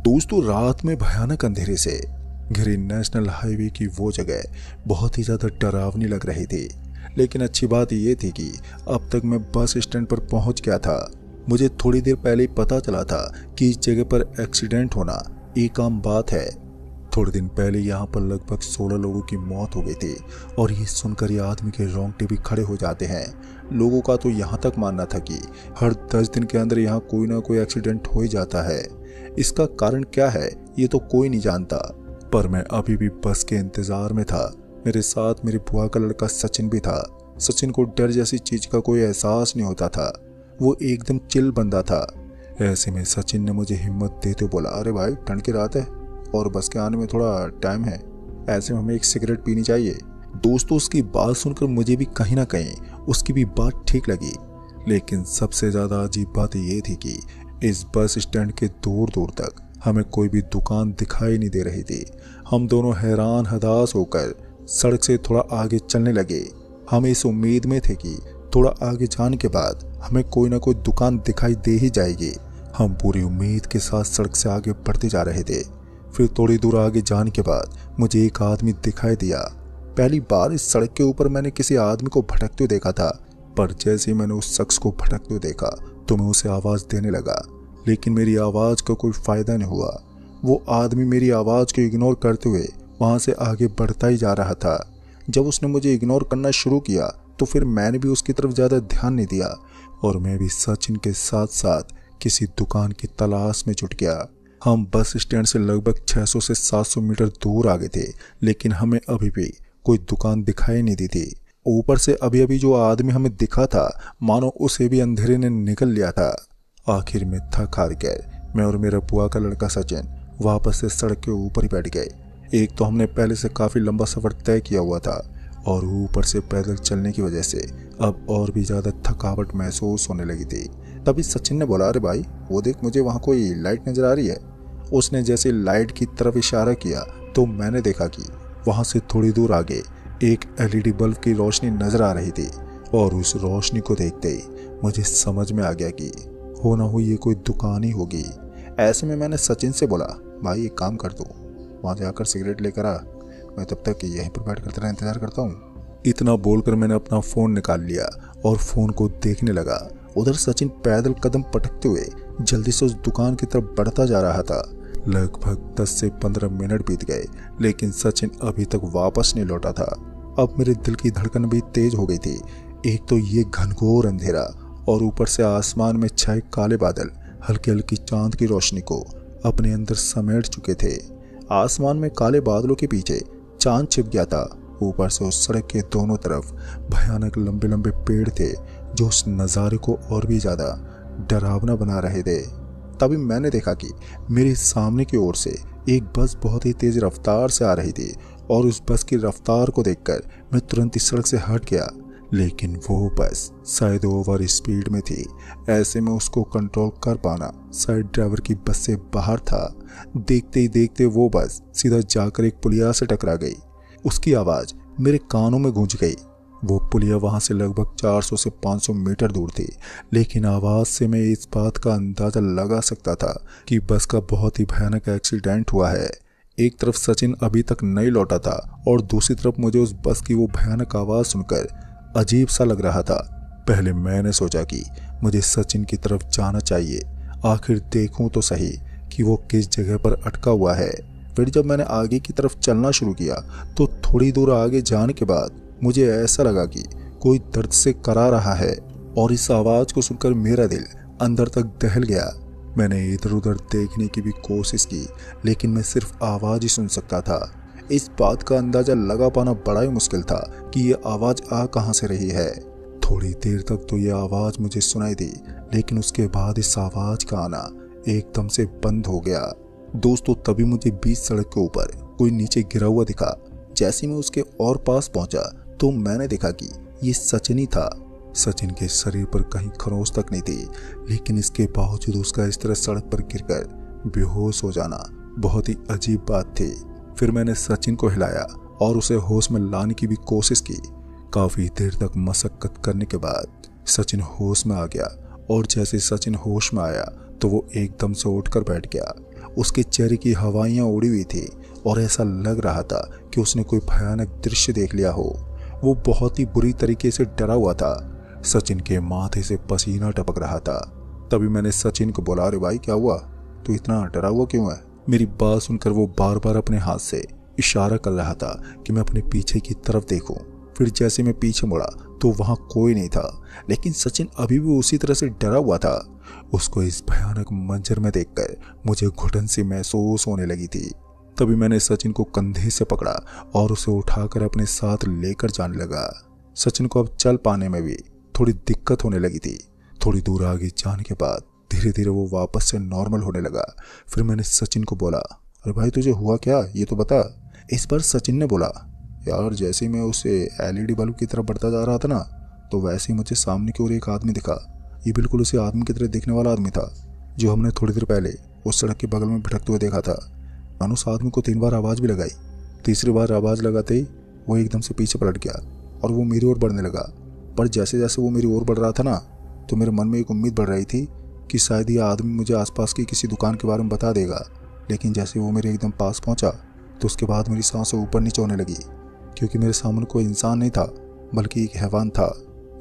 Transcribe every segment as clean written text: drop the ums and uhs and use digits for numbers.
दोस्तों, रात में भयानक अंधेरे से घिरी नेशनल हाईवे की वो जगह बहुत ही ज़्यादा डरावनी लग रही थी। लेकिन अच्छी बात ये थी कि अब तक मैं बस स्टैंड पर पहुंच गया था। मुझे थोड़ी देर पहले ही पता चला था कि इस जगह पर एक्सीडेंट होना एक आम बात है। थोड़े दिन पहले यहाँ पर लगभग 16 लोगों की मौत हो गई थी और ये सुनकर ये आदमी के रोंगटे भी खड़े हो जाते हैं। लोगों का तो यहाँ तक मानना था कि हर 10 दिन के अंदर यहाँ कोई ना कोई एक्सीडेंट हो ही जाता है। इसका कारण क्या है ये तो कोई नहीं जानता, पर मैं अभी भी बस के इंतजार में था। मेरे साथ मेरी बुआ का लड़का सचिन भी था। सचिन को डर जैसी चीज का कोई एहसास नहीं होता था, वो एकदम चिल बंदा था। ऐसे में सचिन ने मुझे हिम्मत देते बोला, अरे भाई ठंड की रात है और बस के आने में थोड़ा टाइम है, ऐसे में हमें एक सिगरेट पीनी चाहिए। दोस्तों, उसकी बात सुनकर मुझे भी कहीं ना कहीं उसकी भी बात ठीक लगी। लेकिन सबसे ज्यादा अजीब बात ये थी कि इस बस स्टैंड के दूर दूर तक हमें कोई भी दुकान दिखाई नहीं दे रही थी। हम दोनों हैरान हताश होकर सड़क से थोड़ा आगे चलने लगे। हम इस उम्मीद में थे कि थोड़ा आगे जाने के बाद हमें कोई ना कोई दुकान दिखाई दे ही जाएगी। हम पूरी उम्मीद के साथ सड़क से आगे बढ़ते जा रहे थे। फिर थोड़ी दूर आगे जाने के बाद मुझे एक आदमी दिखाई दिया। पहली बार इस सड़क के ऊपर मैंने किसी आदमी को भटकते हुए देखा था, पर जैसे ही मैंने उस शख्स को भटकते हुए देखा तो मैं उसे आवाज देने लगा, लेकिन मेरी आवाज का कोई फायदा नहीं हुआ। वो आदमी मेरी आवाज को इग्नोर करते हुए वहां से आगे बढ़ता ही जा रहा था। जब उसने मुझे इग्नोर करना शुरू किया तो फिर मैंने भी उसकी तरफ ज्यादा ध्यान नहीं दिया और मैं भी सचिन के साथ साथ किसी दुकान की तलाश में जुट गया। हम बस स्टैंड से लगभग 600 से 700 मीटर दूर आ गए थे, लेकिन हमें अभी भी कोई दुकान दिखाई नहीं दी थी। ऊपर से अभी अभी जो आदमी हमें दिखा था मानो उसे भी अंधेरे ने निकल लिया था। आखिर में थक हार कर मैं और मेरा बुआ का लड़का सचिन वापस से सड़क के ऊपर ही बैठ गए। एक तो हमने पहले से काफी लंबा सफर तय किया हुआ था और ऊपर से पैदल चलने की वजह से अब और भी ज्यादा थकावट महसूस होने लगी थी। तभी सचिन ने बोला, अरे भाई वो देख, मुझे वहां कोई लाइट नजर आ रही है। उसने जैसे लाइट की तरफ इशारा किया तो मैंने देखा कि वहां से थोड़ी दूर आगे एक एलईडी बल्ब की रोशनी नजर आ रही थी और उस रोशनी को देखते ही मुझे समझ में आ गया कि हो ना हो ये कोई दुकान ही होगी। ऐसे में मैंने सचिन से बोला, भाई एक काम कर दो, वहां जाकर सिगरेट लेकर आ, मैं तब तक यहीं पर बैठ कर तेरा इंतजार करता हूँ। इतना बोलकर मैंने अपना फोन निकाल लिया और फोन को देखने लगा। उधर सचिन पैदल कदम पटकते हुए जल्दी से उस दुकान की तरफ बढ़ता जा रहा था। लगभग 10 से 15 मिनट बीत गए, लेकिन सचिन अभी तक वापस नहीं लौटा था। अब मेरे दिल की धड़कन भी तेज हो गई थी। एक तो ये घनघोर अंधेरा और ऊपर से आसमान में छाए काले बादल हल्की हल्की चांद की रोशनी को अपने अंदर समेट चुके थे। आसमान में काले बादलों के पीछे चांद छिप गया था। ऊपर से उस सड़क के दोनों तरफ भयानक लंबे लंबे पेड़ थे जो उस नज़ारे को और भी ज्यादा डरावना बना रहे थे। तभी मैंने देखा कि मेरे सामने की ओर से एक बस बहुत ही तेज रफ्तार से आ रही थी और उस बस की रफ्तार को देखकर मैं तुरंत इस सड़क से हट गया। लेकिन वो बस शायद ओवर स्पीड में थी। ऐसे में उसको कंट्रोल कर पाना शायद ड्राइवर की बस से बाहर था। देखते ही देखते वो बस सीधा जाकर एक पुलिया से टकरा गई। उसकी आवाज मेरे कानों में गूंज गई। वो पुलिया वहां से लगभग 400 से 500 मीटर दूर थी, लेकिन आवाज से मैं इस बात का अंदाजा लगा सकता था कि बस का बहुत ही भयानक एक्सीडेंट हुआ है। एक तरफ सचिन अभी तक नहीं लौटा था और दूसरी तरफ मुझे उस बस की वो भयानक आवाज सुनकर अजीब सा लग रहा था। पहले मैंने सोचा कि मुझे सचिन की तरफ जाना चाहिए, आखिर देखूं तो सही कि वो किस जगह पर अटका हुआ है। फिर जब मैंने आगे की तरफ चलना शुरू किया तो थोड़ी दूर आगे जाने के बाद मुझे ऐसा लगा कि कोई दर्द से करा रहा है और इस आवाज को सुनकर मेरा दिल अंदर तक दहल गया। मैंने इधर उधर देखने की भी कोशिश की, लेकिन मैं सिर्फ आवाज ही सुन सकता था। इस बात का अंदाजा लगा पाना बड़ा ही मुश्किल था कि ये आवाज आ कहां से रही है। थोड़ी देर तक तो ये आवाज मुझे सुनाई दी, लेकिन उसके बाद इस आवाज का आना एकदम से बंद हो गया। दोस्तों, तभी मुझे बीच सड़क के ऊपर कोई नीचे गिरा हुआ दिखा। जैसे मैं उसके और पास पहुंचा तो मैंने देखा कि ये सचिन ही था। सचिन के शरीर पर कहीं खरोंच तक नहीं थी, लेकिन इसके बावजूद उसका इस तरह सड़क पर गिरकर बेहोश हो जाना बहुत ही अजीब बात थी। फिर मैंने सचिन को हिलाया और उसे होश में लाने की भी कोशिश की। काफी देर तक मशक्कत करने के बाद सचिन होश में आ गया और जैसे सचिन होश में आया तो वो एकदम से उठकर बैठ गया उसके चेहरे की हवाइयाँ उड़ी हुई थी और ऐसा लग रहा था कि उसने कोई भयानक दृश्य देख लिया हो। वो बहुत ही बुरी तरीके से डरा हुआ था। सचिन के माथे से पसीना टपक रहा था। तभी मैंने सचिन को बोला, अरे भाई क्या हुआ, तू इतना डरा हुआ क्यों है? मेरी बात सुनकर वो बार बार अपने हाथ से इशारा कर रहा था कि मैं अपने पीछे की तरफ देखूं। फिर जैसे मैं पीछे मुड़ा तो वहां कोई नहीं था, लेकिन सचिन अभी भी उसी तरह से डरा हुआ था। उसको इस भयानक मंजर में देखकर मुझे घुटन सी महसूस होने लगी थी। तभी मैंने सचिन को कंधे से पकड़ा और उसे उठाकर अपने साथ लेकर जाने लगा। सचिन को अब चल पाने में भी थोड़ी दिक्कत होने लगी थी। थोड़ी दूर आगे जाने के बाद धीरे धीरे वो वापस से नॉर्मल होने लगा। फिर मैंने सचिन को बोला, अरे भाई तुझे हुआ क्या, ये तो बता। इस बार सचिन ने बोला, यार जैसे ही मैं उसे LED बल्ब की तरफ बढ़ता जा रहा था ना, तो वैसे ही मुझे सामने की ओर एक आदमी दिखा। ये बिल्कुल उसी आदमी की तरह दिखने वाला आदमी था जो हमने थोड़ी देर पहले उस सड़क के बगल में भटकते हुए देखा था। मैंने उस आदमी को 3 बार आवाज़ भी लगाई। तीसरी बार आवाज़ लगाते ही वो एकदम से पीछे पलट गया और वो मेरी ओर बढ़ने लगा। पर जैसे जैसे वो मेरी ओर बढ़ रहा था ना, तो मेरे मन में एक उम्मीद बढ़ रही थी कि शायद ये आदमी मुझे आसपास की किसी दुकान के बारे में बता देगा। लेकिन जैसे वो मेरे एकदम पास पहुंचा तो उसके बाद मेरी सांसें ऊपर नीचे होने लगी, क्योंकि मेरे सामने कोई इंसान नहीं था बल्कि एक हैवान था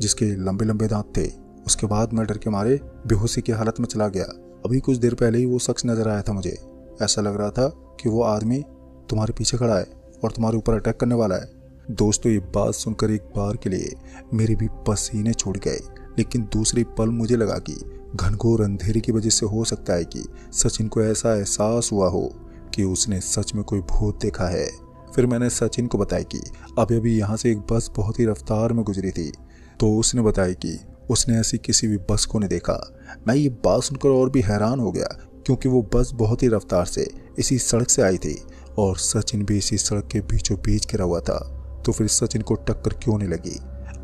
जिसके लंबे लंबे दांत थे। उसके बाद मैं डर के मारे बेहोशी की हालत में चला गया। अभी कुछ देर पहले ही वो शख्स नजर आया था मुझे। ऐसा लग रहा था कि वो आदमी तुम्हारे पीछे खड़ा है और तुम्हारे ऊपर अटैक करने वाला है। दोस्तों, ये बात सुनकर एक बार के लिए मेरे भी पसीने छूट गए, लेकिन दूसरी पल मुझे लगा कि घनघोर अंधेरे की वजह से हो सकता है कि सचिन को ऐसा एहसास हुआ हो कि उसने सच में कोई भूत देखा है। फिर मैंने सचिन को बताया कि अभी अभी यहाँ से एक बस बहुत ही रफ्तार में गुजरी थी, तो उसने बताया कि उसने ऐसी किसी भी बस को नहीं देखा। मैं ये बात सुनकर और भी हैरान हो गया, क्योंकि वो बस बहुत ही रफ्तार से इसी सड़क से आई थी और सचिन भी इसी सड़क के बीचों बीच गिरा हुआ था। तो फिर सचिन को टक्कर क्यों नहीं लगी?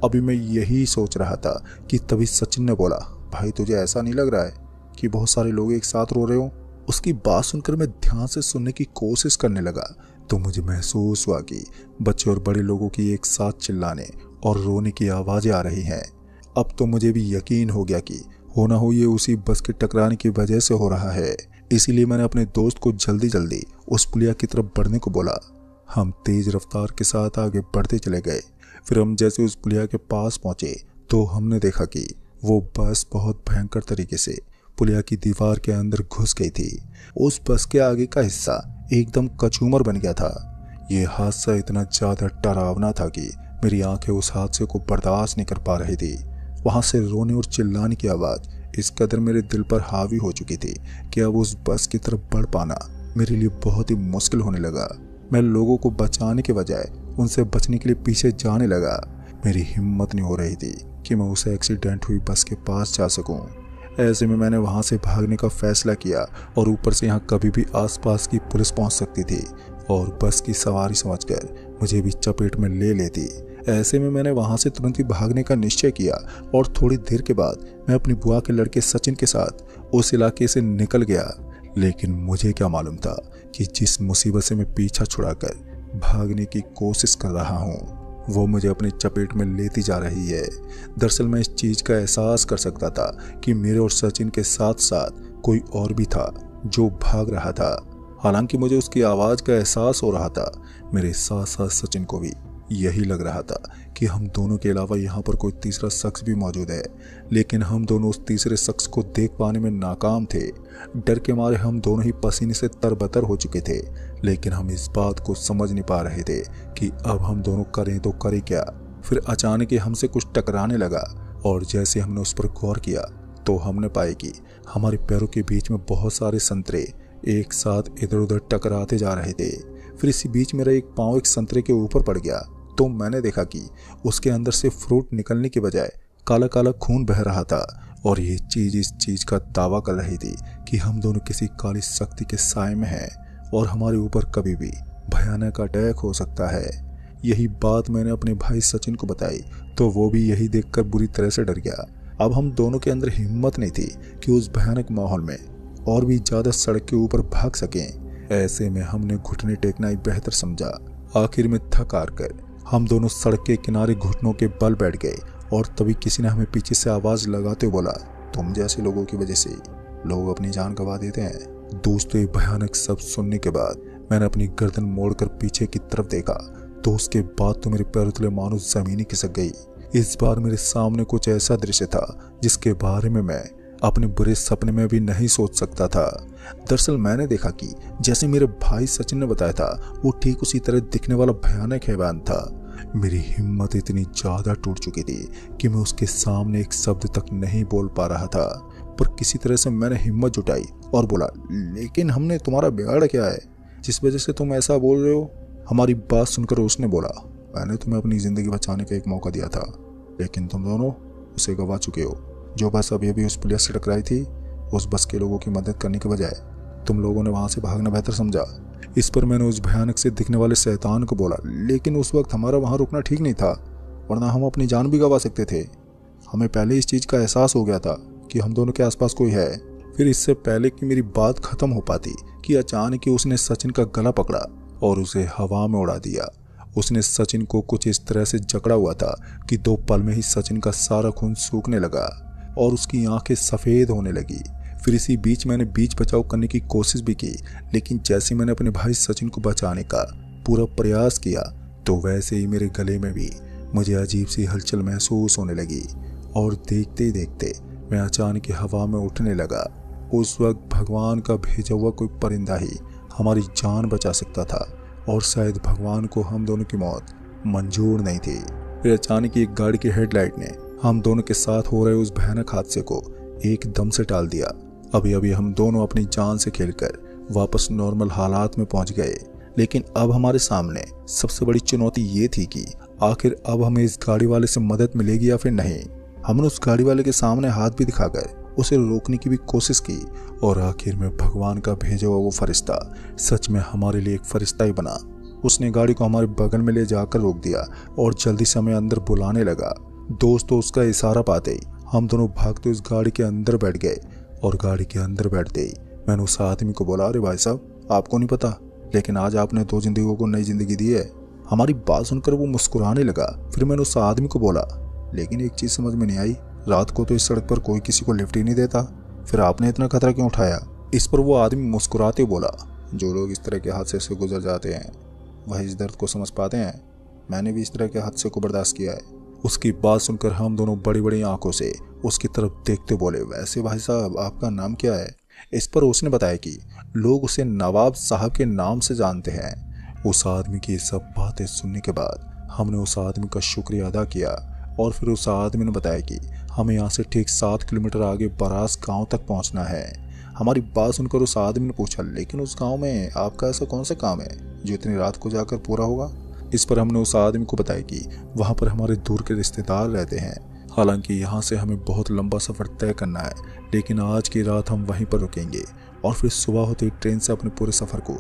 अभी मैं यही सोच रहा था कि तभी सचिन ने बोला, भाई तुझे ऐसा नहीं लग रहा है कि बहुत सारे लोग एक साथ रो रहे हो? उसकी बात सुनकर मैं ध्यान से सुनने की कोशिश करने लगा तो मुझे महसूस हुआ कि बच्चे और बड़े लोगों की एक साथ चिल्लाने और रोने की आवाजें आ रही हैं। अब तो मुझे भी यकीन हो गया कि हो ना हो ये उसी बस के टकराने की वजह से हो रहा है। इसीलिए मैंने अपने दोस्त को जल्दी जल्दी उस पुलिया की तरफ बढ़ने को बोला। हम तेज रफ्तार के साथ आगे बढ़ते चले गए। फिर हम जैसे उस पुलिया के पास पहुंचे तो हमने देखा कि वो बस बहुत भयंकर तरीके से पुलिया की दीवार के अंदर घुस गई थी। उस बस के आगे का हिस्सा एकदम कचूमर बन गया था। ये हादसा इतना ज्यादा डरावना था कि मेरी आंखें उस हादसे को बर्दाश्त नहीं कर पा रही थी। वहां से रोने और चिल्लाने की आवाज इस कदर मेरे दिल पर हावी हो चुकी थी कि अब उस बस की तरफ बढ़ पाना मेरे लिए बहुत ही मुश्किल होने लगा। मैं लोगों को बचाने के बजाय उनसे बचने के लिए पीछे जाने लगा। मेरी हिम्मत नहीं हो रही थी कि मैं उस एक्सीडेंट हुई बस के पास जा सकूं। ऐसे में मैंने वहां से भागने का फैसला किया और ऊपर से यहाँ कभी भी आसपास की पुलिस पहुंच सकती थी और बस की सवारी समझकर मुझे भी चपेट में ले लेती। ऐसे में मैंने वहां से तुरंत ही भागने का निश्चय किया और थोड़ी देर के बाद मैं अपनी बुआ के लड़के सचिन के साथ उस इलाके से निकल गया। लेकिन मुझे क्या मालूम था कि जिस मुसीबत से मैं पीछा छुड़ाकर भागने की कोशिश कर रहा हूँ वो मुझे अपनी चपेट में लेती जा रही है। दरअसल मैं इस चीज का एहसास कर सकता था कि मेरे और सचिन के साथ साथ कोई और भी था जो भाग रहा था। हालांकि मुझे उसकी आवाज का एहसास हो रहा था, मेरे साथ साथ सचिन को भी यही लग रहा था कि हम दोनों के अलावा यहाँ पर कोई तीसरा शख्स भी मौजूद है। लेकिन हम दोनों उस तीसरे शख्स को देख पाने में नाकाम थे। डर के मारे हम दोनों ही पसीने से तरबतर हो चुके थे, लेकिन हम इस बात को समझ नहीं पा रहे थे कि अब हम दोनों करें तो करें क्या। फिर अचानक ही हमसे कुछ टकराने लगा और जैसे हमने उस पर गौर किया तो हमने पाया कि हमारे पैरों के बीच में बहुत सारे संतरे एक साथ इधर उधर टकराते जा रहे थे। फिर इसी बीच मेरा एक पाँव एक संतरे के ऊपर पड़ गया तो मैंने देखा कि उसके अंदर से फ्रूट निकलने के बजाय काला काला खून बह रहा था और ये चीज इस चीज का दावा कर रही थी कि हम दोनों किसी काली शक्ति के साए में हैं और हमारे ऊपर कभी भी भयानक अटैक हो सकता है। यही बात मैंने अपने भाई सचिन को बताई तो वो भी यही देखकर बुरी तरह से डर गया। अब हम दोनों के अंदर हिम्मत नहीं थी कि उस भयानक माहौल में और भी ज्यादा सड़क के ऊपर भाग सकें। ऐसे में हमने घुटने टेकना ही बेहतर समझा। आखिर में थक हार कर हम दोनों सड़क के किनारे घुटनों के बल बैठ गए और तभी किसी ने हमें पीछे से आवाज लगाते बोला, तुम जैसे लोगों की वजह से लोग अपनी जान गंवा देते हैं, दोस्तों ये भयानक शब्द सुनने के बाद मैंने अपनी गर्दन मोड़कर पीछे की तरफ देखा तो उसके बाद तो मेरे पैरों तले मानो जमीन ही खिसक गई। इस बार मेरे सामने कुछ ऐसा दृश्य था जिसके बारे में मैं अपने बुरे सपने में भी नहीं सोच सकता था। दरअसल मैंने देखा कि जैसे मेरे भाई सचिन ने बताया था वो ठीक उसी तरह दिखने वाला भयानक हैवान था। मेरी हिम्मत इतनी ज्यादा टूट चुकी थी कि मैं उसके सामने एक शब्द तक नहीं बोल पा रहा था, पर किसी तरह से मैंने हिम्मत जुटाई और बोला, लेकिन हमने तुम्हारा बिगाड़ क्या है जिस वजह से तुम ऐसा बोल रहे हो? हमारी बात सुनकर उसने बोला, मैंने तुम्हें अपनी जिंदगी बचाने का एक मौका दिया था, लेकिन तुम दोनों उसे गवा चुके हो। जो बस अभी अभी उस पुलिस से टकराई थी, उस बस के लोगों की मदद करने के बजाय तुम लोगों ने वहां से भागना बेहतर समझा। इस पर मैंने उस भयानक से दिखने वाले शैतान को बोला, लेकिन उस वक्त हमारा वहां रुकना ठीक नहीं था, वरना हम अपनी जान भी गवा सकते थे। हमें पहले इस चीज का एहसास हो गया था कि हम दोनों के आसपास कोई है। फिर इससे पहले कि मेरी बात खत्म हो पाती कि अचानक ही उसने सचिन का गला पकड़ा और उसे हवा में उड़ा दिया। उसने सचिन को कुछ इस तरह से जकड़ा हुआ था कि 2 पल में ही सचिन का सारा खून सूखने लगा और उसकी आंखें सफेद होने लगी। फिर इसी बीच मैंने बीच बचाव करने की कोशिश भी की, लेकिन जैसे मैंने अपने भाई सचिन को बचाने का पूरा प्रयास किया तो वैसे ही मेरे गले में भी मुझे अजीब सी हलचल महसूस होने लगी और देखते ही देखते मैं अचानक ही हवा में उठने लगा। उस वक्त भगवान का भेजा हुआ कोई परिंदा ही हमारी जान बचा सकता था और शायद भगवान को हम दोनों की मौत मंजूर नहीं थी। फिर अचानक एक गाड़ी की हेडलाइट ने हम दोनों के साथ हो रहे उस भयानक हादसे को एकदम से टाल दिया। अभी अभी हम दोनों अपनी जान से खेलकर वापस नॉर्मल हालात में पहुंच गए, लेकिन अब हमारे सामने सबसे बड़ी चुनौती ये थी कि आखिर अब हमें इस गाड़ी वाले से मदद मिलेगी या फिर नहीं। हमने उस गाड़ी वाले के सामने हाथ भी दिखाकर उसे रोकने की भी कोशिश की और आखिर में भगवान का भेजा हुआ वो फरिश्ता सच में हमारे लिए एक फरिश्ता ही बना। उसने गाड़ी को हमारे बगल में ले जाकर रोक दिया और जल्दी से हमें अंदर बुलाने लगा। दोस्तों उसका इशारा पाते ही हम दोनों भागते उस गाड़ी के अंदर बैठ गए और गाड़ी के अंदर बैठते ही मैंने उस आदमी को बोला, अरे भाई साहब आपको नहीं पता, लेकिन आज आपने 2 जिंदगियों को नई जिंदगी दी है। हमारी बात सुनकर वो मुस्कुराने लगा। फिर मैंने उस आदमी को बोला, लेकिन एक चीज समझ में नहीं आई, रात को तो इस सड़क पर कोई किसी को लिफ्ट ही नहीं देता, फिर आपने इतना खतरा क्यों उठाया? इस पर वो आदमी मुस्कुराते बोला, जो लोग इस तरह के हादसे से गुजर जाते हैं वह इस दर्द को समझ पाते हैं। मैंने भी इस तरह के हादसे को बर्दाश्त किया है। उसकी बात सुनकर हम दोनों बड़ी बड़ी आंखों से उसकी तरफ देखते बोले, वैसे भाई साहब आपका नाम क्या है? इस पर उसने बताया कि लोग उसे नवाब साहब के नाम से जानते हैं। उस आदमी की सब बातें सुनने के बाद हमने उस आदमी का शुक्रिया अदा किया और फिर उस आदमी ने बताया कि हमें यहाँ से ठीक 7 किलोमीटर आगे बरास गांव तक पहुंचना है। हमारी बात सुनकर उस आदमी ने पूछा, लेकिन उस गांव में आपका ऐसा कौन सा काम है जो इतनी रात को जाकर पूरा होगा? इस पर हमने उस आदमी को बताया कि वहाँ पर हमारे दूर के रिश्तेदार रहते हैं। हालांकि यहाँ से हमें बहुत लंबा सफ़र तय करना है, लेकिन आज की रात हम वहीं पर रुकेंगे और फिर सुबह होते ही ट्रेन से अपने पूरे सफ़र को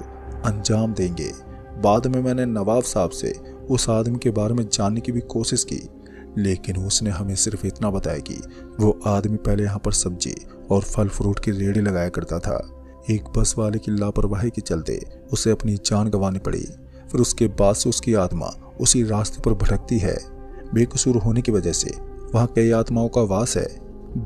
अंजाम देंगे। बाद में मैंने नवाब साहब से उस आदमी के बारे में जानने की भी कोशिश की, लेकिन उसने हमें सिर्फ इतना बताया कि वो आदमी पहले यहाँ पर सब्जी और फल फ्रूट की रेहड़ी लगाया करता था। एक बस वाले की लापरवाही के चलते उसे अपनी जान गंवानी पड़ी। फिर उसके बाद से उसकी आत्मा उसी रास्ते पर भटकती है। बेकसूर होने की वजह से वहाँ कई आत्माओं का वास है।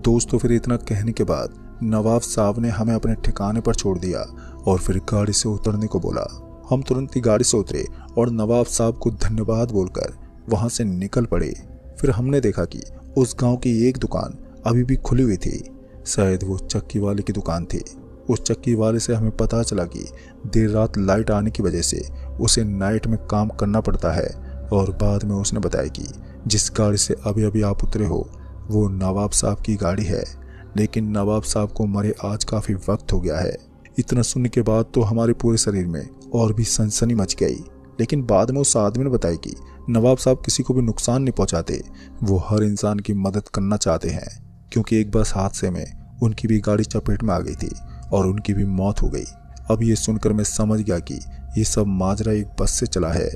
दोस्तों फिर इतना कहने के बाद नवाब साहब ने हमें अपने ठिकाने पर छोड़ दिया और फिर गाड़ी से उतरने को बोला। हम तुरंत ही गाड़ी से उतरे और नवाब साहब को धन्यवाद बोलकर वहाँ से निकल पड़े। फिर हमने देखा कि उस गांव की एक दुकान अभी भी खुली हुई थी। शायद वो चक्की वाले की दुकान थी। उस चक्की वाले से हमें पता चला कि देर रात लाइट आने की वजह से उसे नाइट में काम करना पड़ता है और बाद में उसने बताया कि जिस गाड़ी से अभी अभी आप उतरे हो वो नवाब साहब की गाड़ी है, लेकिन नवाब साहब को मरे आज काफ़ी वक्त हो गया है। इतना सुनने के बाद तो हमारे पूरे शरीर में और भी सनसनी मच गई, लेकिन बाद में उस आदमी ने बताया कि नवाब साहब किसी को भी नुकसान नहीं पहुंचाते, वो हर इंसान की मदद करना चाहते हैं, क्योंकि एक बस हादसे में उनकी भी गाड़ी चपेट में आ गई थी और उनकी भी मौत हो गई। अब ये सुनकर मैं समझ गया कि ये सब माजरा एक बस से चला है।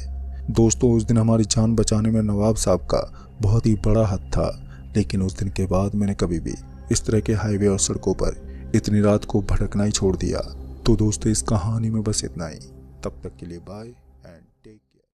दोस्तों उस दिन हमारी जान बचाने में नवाब साहब का बहुत ही बड़ा हाथ था, लेकिन उस दिन के बाद मैंने कभी भी इस तरह के हाईवे और सड़कों पर इतनी रात को भटकना ही छोड़ दिया। तो दोस्तों इस कहानी में बस इतना ही। तब तक के लिए बाय।